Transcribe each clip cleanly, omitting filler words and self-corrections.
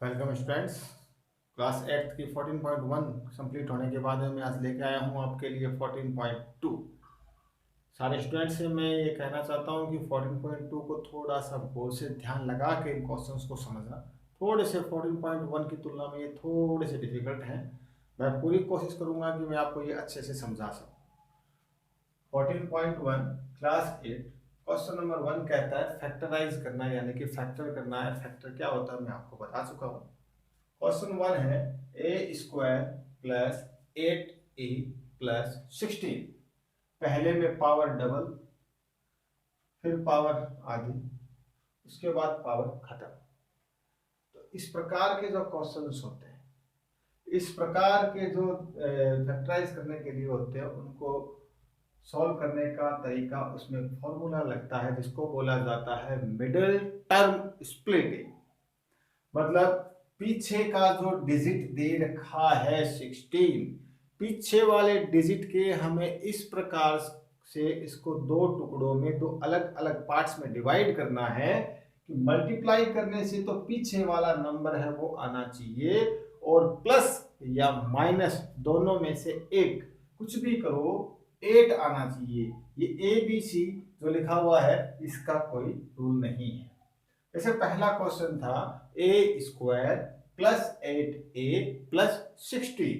Welcome students. Class 8 की 14.1 complete होने के बाद मैं आज लेके आया हूँ आपके लिए 14.2। सारे स्टूडेंट्स से मैं ये कहना चाहता हूँ कि 14.2 को थोड़ा सा गौर से ध्यान लगा के इन क्वेश्चंस को समझना। थोड़े से 14.1 की तुलना में ये थोड़े से डिफिकल्ट हैं। मैं पूरी कोशिश करूँगा कि मैं आपको ये अच्छे से समझा सकूँ। 14.1 क्लास 8 क्वेश्चन नंबर 1 कहता है फैक्टराइज करना, यानी कि फैक्टर करना है। फैक्टर क्या होता है मैं आपको बता चुका हूँ। क्वेश्चन 1 है ए स्क्वायर प्लस 8 ए प्लस 16। पहले में पावर डबल, फिर पावर आधी, उसके बाद पावर खत्म। तो इस प्रकार के जो क्वेश्चंस होते हैं, इस प्रकार के जो फैक्टराइज करने के लिए होते हैं, उनको सॉल्व करने का तरीका, उसमें फॉर्मूला लगता है जिसको बोला जाता है मिडिल टर्म स्प्लिटिंग। मतलब पीछे का जो डिजिट दे रखा है 16, पीछे वाले डिजिट के हमें इस प्रकार से इसको दो टुकड़ों में, दो अलग अलग पार्ट्स में डिवाइड करना है कि मल्टीप्लाई करने से तो पीछे वाला नंबर है वो आना चाहिए, और प्लस या माइनस दोनों में से एक, कुछ भी करो 8 आना चाहिए। ये ए बी सी जो लिखा हुआ है इसका कोई रूल नहीं है। जैसे पहला क्वेश्चन था ए स्क्वायर प्लस 8 ए प्लस 16।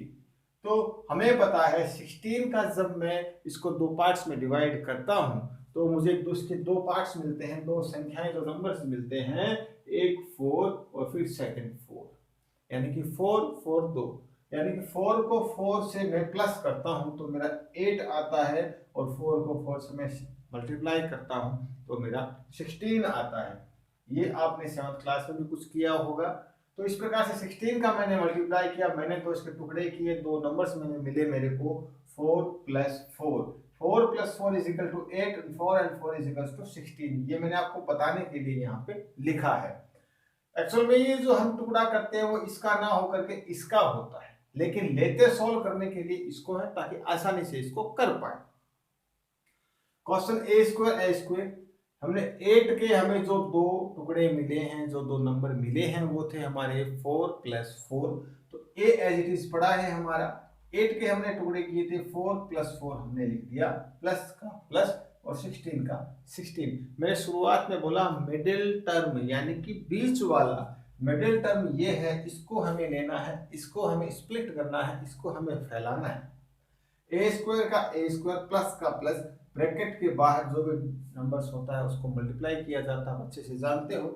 तो हमें पता है 16 का जब मैं इसको दो पार्ट्स में डिवाइड करता हूं तो मुझे उसके दो पार्ट्स मिलते हैं, दो संख्याएं, जो नंबर्स मिलते हैं, एक 4 और फिर सेकंड 4, यानी कि 4 4 2, यानी कि 4 को 4 से मैं प्लस करता हूं तो मेरा 8 आता है, और 4 को 4 से मैं मल्टीप्लाई करता हूं तो मेरा 16 आता है। ये आपने 7th क्लास में भी कुछ किया होगा। तो इस प्रकार से 16 का मैंने मल्टीप्लाई किया, मैंने तो इसके टुकड़े किए, दो नंबर्स में मिले मेरे को 4 plus 4, 4 plus 4 is equal to 8, 4 and 4 is equal to 16। ये मैंने आपको बताने के लिए यहाँ पे लिखा है। एक्चुअल में ये जो हम टुकड़ा करते हैं वो इसका ना होकर के इसका होता है, लेकिन लेते सॉल्व करने के लिए इसको है ताकि आसानी से इसको कर पाए। क्वेश्चन ए स्क्वायर, हमने 8 के हमें जो दो टुकड़े मिले हैं, जो दो नंबर मिले हैं, वो थे हमारे 4 प्लस 4। तो ए एज इट इज पड़ा है हमारा। 8 के हमने टुकड़े किए थे, 4 प्लस 4 हमने लिख दिया, प्लस का प्लस और 16 का 16। मैंने शुरुआत में बोला मिडिल टर्म, यानी कि बीच वाला मिडिल टर्म ये है, इसको हमें लेना है, इसको हमें स्प्लिट करना है, इसको हमें फैलाना है। ए स्क्वायर का ए स्क्वायर, प्लस का प्लस, ब्रैकेट के बाहर जो भी नंबर्स होता है उसको मल्टीप्लाई किया जाता है, अच्छे से जानते हो।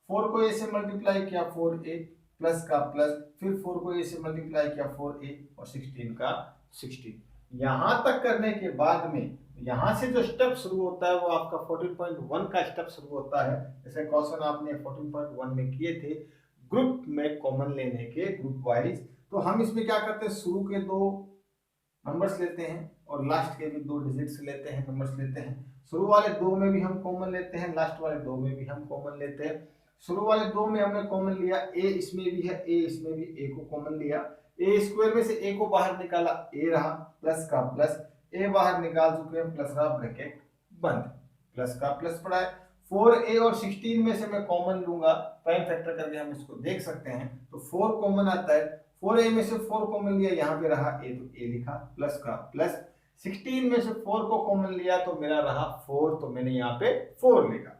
4 को ए से मल्टीप्लाई किया 4a, प्लस का प्लस, फिर 4 को ए से मल्टीप्लाई किया 4a, और 16 का 16। यहां तक करने के बाद में यहां से जो स्टेप शुरू होता है वो आपका 14.1 का स्टेप शुरू होता है। जैसे क्वेश्चन आपने 14.1 में किए थे ग्रुप में कॉमन लेने के, ग्रुप वाइज। तो हम इसमें क्या करते हैं, शुरू के दो नंबर्स लेते हैं और लास्ट के भी दो डिजिट्स लेते हैं, नंबर्स लेते हैं। शुरू वाले दो में भी हम कॉमन लेते हैं, लास्ट वाले दो में भी हम कॉमन लेते हैं। शुरू वाले दो में हमने कॉमन लिया, ए इसमें भी है, ए इसमें भी, ए को कॉमन लिया। ए स्क्वायर में से ए को बाहर निकाला, ए रहा, प्लस का प्लस, ए बाहर निकाल चुके हैं, प्लस रहा, ब्रैकेट बंद, प्लस का प्लस पड़ा है। 4a और 16 में से मैं कॉमन लूंगा, प्राइम फैक्टर करके हम इसको देख सकते हैं। तो 4 कॉमन आता है, 4a में से 4 कॉमन लिया, यहाँ पे रहा a तो a लिखा, प्लस का प्लस। 16 में से 4 को कॉमन लिया तो मेरा रहा 4, तो मैंने यहाँ पे 4 लिखा।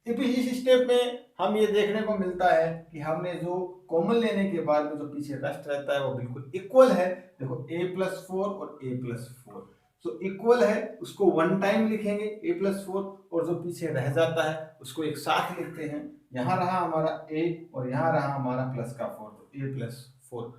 इस स्टेप में हम ये देखने को मिलता है कि हमने जो कॉमन लेने के बाद में जो पीछे रेस्ट रहता है वो बिल्कुल इक्वल है। देखो a प्लस 4 और a प्लस 4 जो इक्वल है उसको वन टाइम लिखेंगे a प्लस 4, और जो पीछे रह जाता है उसको एक साथ लिखते हैं। यहाँ रहा हमारा a और यहाँ रहा हमारा प्लस का 4, तो a प्लस 4।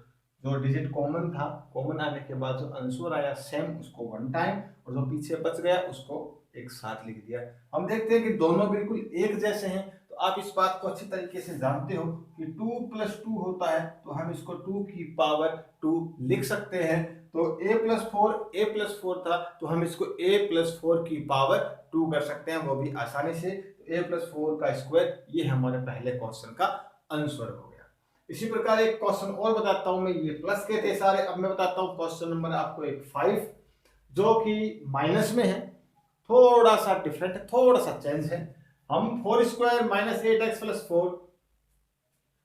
जो डिजिट कॉमन था, कॉमन आने के बाद जो आंसर आया सेम, उसको वन टाइम, और जो पीछे बच गया उसको एक साथ लिख दिया। हम देखते हैं कि दोनों बिल्कुल एक जैसे हैं। तो आप इस बात को अच्छी तरीके से जानते हो कि 2 प्लस 2 होता है, तो हम इसको 2 की पावर 2 लिख सकते हैं। तो a प्लस 4 था, तो हम इसको a प्लस 4 की पावर 2 कर सकते हैं, वो भी आसानी से। तो a प्लस 4 का स्क्वायर, ये हमारे पहले क्वेश्चन का आंसर हो गया। इसी प्रकार एक क्वेश्चन और बताता हूं मैं, ये प्लस के थे सारे, अब मैं बताता हूं क्वेश्चन नंबर आपको एक 5, जो कि माइनस में है, थोड़ा सा डिफरेंट है, थोड़ा सा चेंज है। हम 4 स्क्वायर माइनस 8x प्लस 4,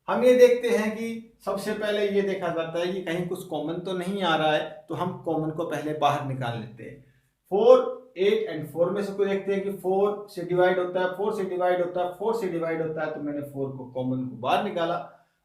हम ये देखते हैं कि सबसे पहले ये देखा जाता है कि कहीं कुछ कॉमन तो नहीं आ रहा है, तो हम कॉमन को पहले बाहर निकाल लेते हैं। 4, 8 एंड 4 में से कोई देखते हैं कि 4 से डिवाइड होता है, 4 से डिवाइड होता है, 4 से डिवाइड होता है, तो मैंने 4 को कॉमन को बाहर निकाला,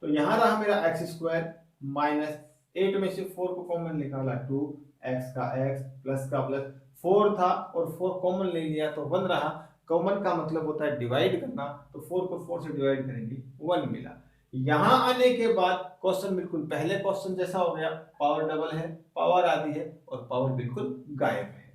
तो यहाँ रहा मेरा एक्स स्क्वायर माइनस 8 में से 4 को कॉमन निकाला 2, एक्स का एक्स प्लस का प्लस, 4 था और 4 कॉमन ले लिया तो 1 रहा। कॉमन का मतलब होता है डिवाइड करना, तो 4 को 4 से डिवाइड करेंगे 1 मिला। यहां आने के बाद क्वेश्चन बिल्कुल पहले क्वेश्चन जैसा हो गया, पावर डबल है, पावर आधी है और पावर बिल्कुल गायब है।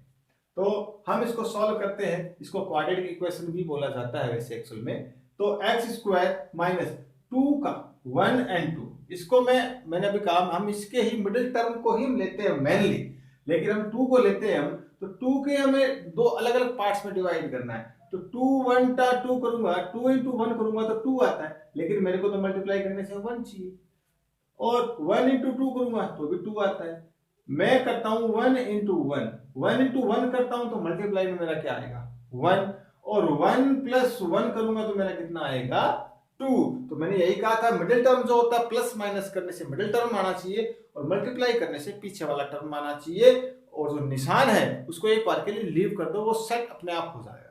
तो हम इसको सॉल्व करते हैं, इसको क्वाड्रेटिक इक्वेशन भी बोला जाता है वैसे एक्चुअल में। तो एक्स स्क्वायर माइनस 2 का 1 एंड 2, इसको मैंने अभी कहा हम इसके ही मिडिल टर्म को ही लेते हैं मेनली, लेकिन हम 2 को लेते हैं हम, तो 2 के हमें दो अलग अलग पार्ट्स में डिवाइड करना है। तो 2 1 टा 2 करूंगा, 2 into 1 करूंगा तो 2 आता है, लेकिन मेरे को तो मल्टीप्लाई करने से 1 चाहिए, और 1 into 2 करूंगा तो भी 2 आता है। मैं करता हूं 1 into 1, 1 into 1 करता हूं तो मल्टीप्लाई में मेरा क्या आएगा 1, और 1 plus 1 करूंगा तो मेरा कितना आएगा 2। तो मैंने यही कहा था मिडिल टर्म जो होता है प्लस माइनस करने से मिडिल टर्म आना चाहिए और मल्टीप्लाई करने से पीछे वाला टर्म आना चाहिए, और जो निशान है उसको एक बार के लिए लीव कर दो, वो सेट अपने आप हो जाएगा।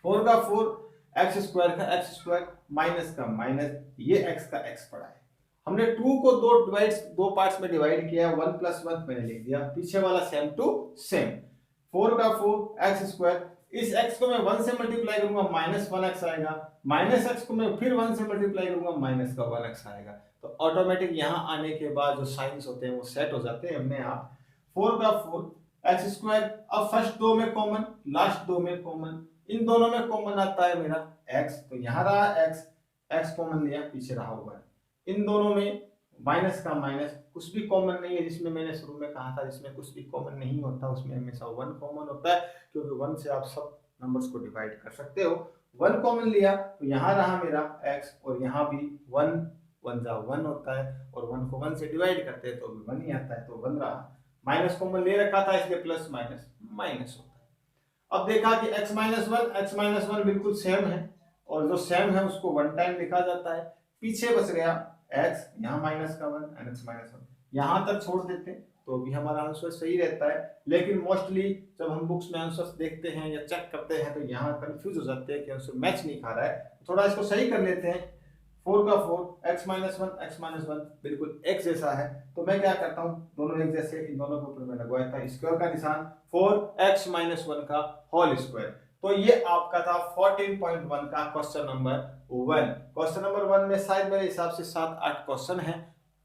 4 का 4, एक्स स्क्वायर का एक्स स्क्वायर, माइनस का माइनस, ये एक्स का एक्स पड़ा है। हमने 2 को दो पार्ट्स में डिवाइड किया, 1 + 1 मैंने लिख दिया, पीछे वाला सेम टू सेम। 4 का 4 एक्स स्क्वायर, इस x को मैं 1 से मल्टीप्लाई करूंगा -1x आएगा, माइनस x को मैं फिर 1 से मल्टीप्लाई करूंगा माइनस का 1x आएगा। तो ऑटोमेटिक यहां आने के बाद जो साइंस होते हैं वो सेट हो जाते हैं अपने आप। 4 का 4 एक्स स्क्वायर, अब फर्स्ट दो में कॉमन, लास्ट दो में कॉमन, इन दोनों में कॉमन आता है मेरा x, तो यहाँ रहा x कॉमन लिया, पीछे रहा हुआ है। इन दोनों में माइनस का माइनस, कुछ भी कॉमन नहीं है, जिसमें मैंने शुरू में कहा था जिसमें कुछ भी कॉमन नहीं होता उसमें हमेशा 1 कॉमन होता है, क्योंकि 1 से आप सब नंबर्स को डिवाइड कर सकते हो। 1 कॉमन लिया तो यहाँ रहा मेरा x, और यहाँ भी 1 1 जा 1 होता है, और 1 को 1 से डिवाइड करते हैं तो भी 1 ही आता है, तो 1 रहा। माइनस कॉमन ले रखा था इसलिए प्लस माइनस माइनस होता है। अब देखा कि x - 1 बिल्कुल सेम है, और जो सेम है उसको 1 टाइम लिखा जाता है, पीछे बच गया x, यहाँ माइनस का 1 एंड x - 1, यहाँ तक छोड़ देते हैं तो भी हमारा आंसर सही रहता है। लेकिन मोस्टली जब हम बुक्स में आंसर देखते हैं या चेक करते हैं तो यहाँ कंफ्यूज हो जाते हैं कि आंसर मैच नहीं खा रहा है, थोड़ा इसको सही कर लेते हैं। 4 का 4 x - 1 बिल्कुल x जैसा है, तो मैं क्या करता हूँ, दोनों एक जैसे, इन दोनों के ऊपर मैं लगवाया था स्क्वायर का निशान, 4x - 1 का होल स्क्वायर। तो ये आपका था 14.1 का क्वेश्चन नंबर 1। क्वेश्चन नंबर 1 में शायद मेरे हिसाब से 7-8 क्वेश्चन हैं,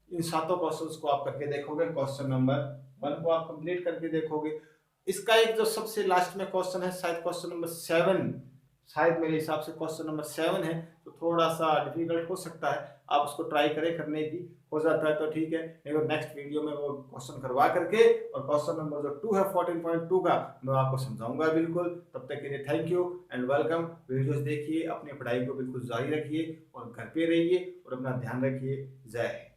इन सातों क्वेश्चंस को आप करके देखोगे, क्वेश्चन नंबर 1 को आप कंप्लीट करके देखोगे। इसका एक जो सबसे लास्ट में क्वेश्चन है, शायद क्वेश्चन नंबर 7, शायद मेरे हिसाब से क्वेश्चन नंबर 7 है, तो थोड़ा सा डिफिकल्ट हो सकता है, आप उसको ट्राई करें करने की, हो जाता है तो ठीक है, नहीं तो नेक्स्ट वीडियो में वो क्वेश्चन करवा करके और क्वेश्चन नंबर जो 2 है 14.2 का मैं आपको समझाऊंगा बिल्कुल। तब तक के लिए thank you and welcome. Videos देखिए, अपनी पढ़ाई को बिल्कुल जारी रखिए और घर पे रहिए और अपना ध्यान रखिए। जय हिंद।